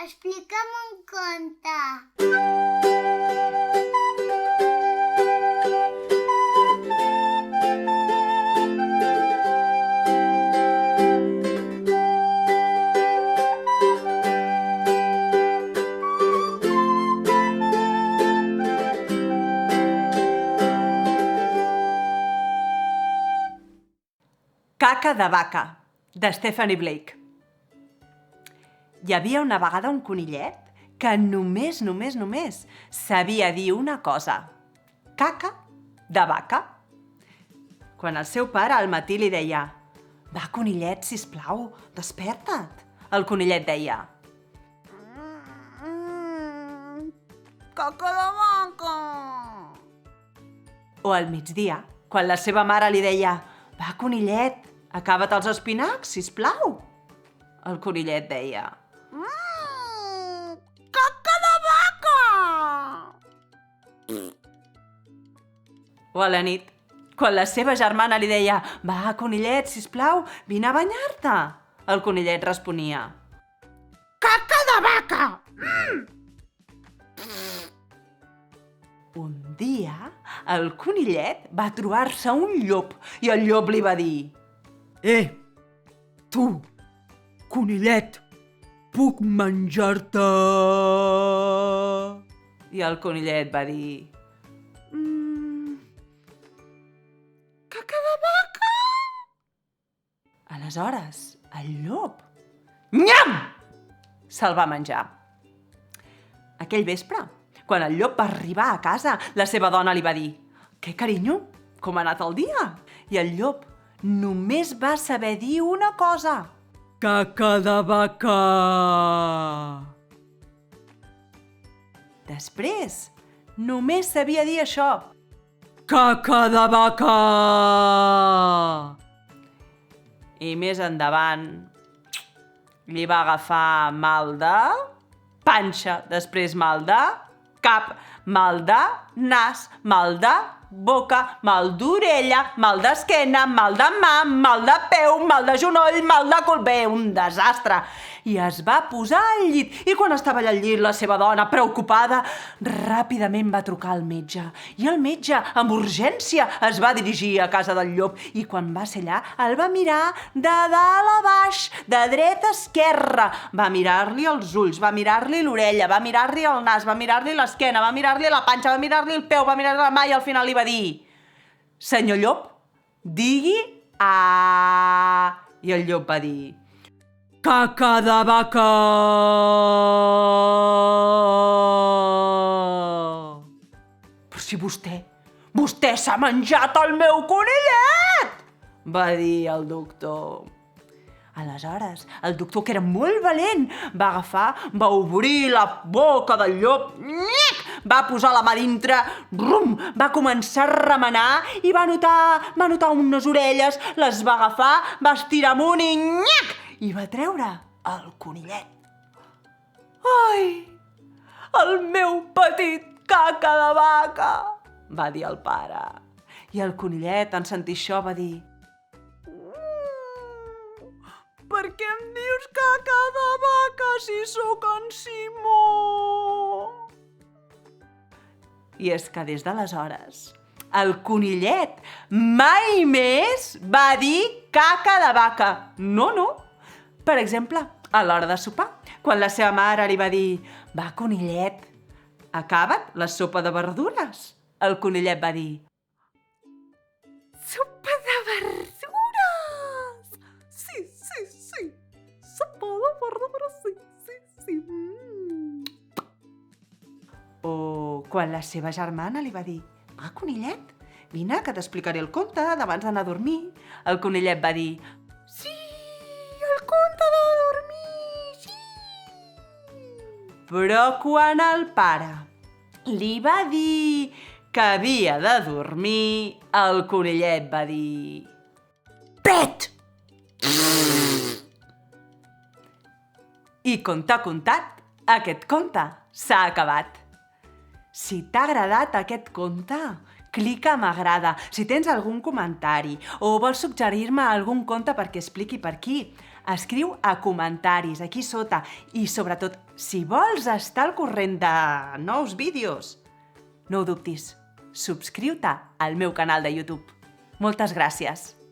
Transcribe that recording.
Explica'm un conte. Caca de vaca, de Stephanie Blake. Hi havia una vegada un conillet que només sabia dir una cosa. Caca de vaca. Quan el seu pare al matí li deia «Va, conillet, sisplau, desperta't!» El conillet deia «Caca de vaca!» O al migdia, quan la seva mare li deia «Va, conillet, acaba't els espinacs, sisplau!» El conillet deia «Caca de vaca!» O a la nit, quan la seva germana li deia «Va, conillet, sisplau, vine a banyar-te!» El conillet responia «Caca de vaca!» Un dia, el conillet va trobar-se un llop i el llop li va dir Tu, conillet, puc menjar-te? I el conillet va dir «Caca de vaca!» Aleshores, el llop nyam! Se'l va menjar. Aquell vespre, quan el llop va arribar a casa, la seva dona li va dir «Què, carinyo? Com ha anat el dia?» I el llop només va saber dir una cosa. Caca de vaca! Després, només sabia dir això. Caca de vaca! I més endavant li va agafar mal de panxa, després mal de cap, mal de nas, mal de boca, mal d'orella, mal d'esquena, mal de mà, mal de peu, mal de genoll, mal de cul. Bé, un desastre. I es va posar al llit. I quan estava allà al llit, la seva dona, preocupada, ràpidament va trucar al metge. I el metge, amb urgència, es va dirigir a casa del llop. I quan va ser allà, el va mirar de dalt a baix, de dreta a esquerra. Va mirar-li els ulls, va mirar-li l'orella, va mirar-li el nas, va mirar-li l'esquena, va mirar-li la panxa, va mirar-li el peu, va mirar-li la mà i al final li va dir «Senyor llop, digui a...» I el llop va dir Caca de vaca! «Però si vostè s'ha menjat el meu conillet!» va dir el doctor. Aleshores, el doctor, que era molt valent, va agafar, va obrir la boca del llop, va posar la mà dintre, va començar a remenar i va notar unes orelles, les va agafar, va estirar amunt i va treure el conillet. «Ai, el meu petit caca de vaca!» va dir el pare. I el conillet, en sentir això, va dir «Per què em dius caca de vaca si sóc en Simó?» I és que des d'aleshores el conillet mai més va dir caca de vaca. No. Per exemple, a l'hora de sopar, quan la seva mare li va dir «Va, conillet, acaba't la sopa de verdures». El conillet va dir «Sopa de verdures! Sí, sopa de verdures, sí. O quan la seva germana li va dir «Va, conillet, vine que t'explicaré el conte d'abans d'anar a dormir». El conillet va dir «Sí, el conte de dormir, sí!» Però quan el pare li va dir que havia de dormir, el conillet va dir «Pet!» I conte contat, aquest conte s'ha acabat. Si t'ha agradat aquest conte, clica a m'agrada. Si tens algun comentari o vols suggerir-me algun conte perquè expliqui per aquí, Escriu a comentaris aquí sota i, sobretot, si vols estar al corrent de nous vídeos, no ho dubtis, subscriu-te al meu canal de YouTube. Moltes gràcies!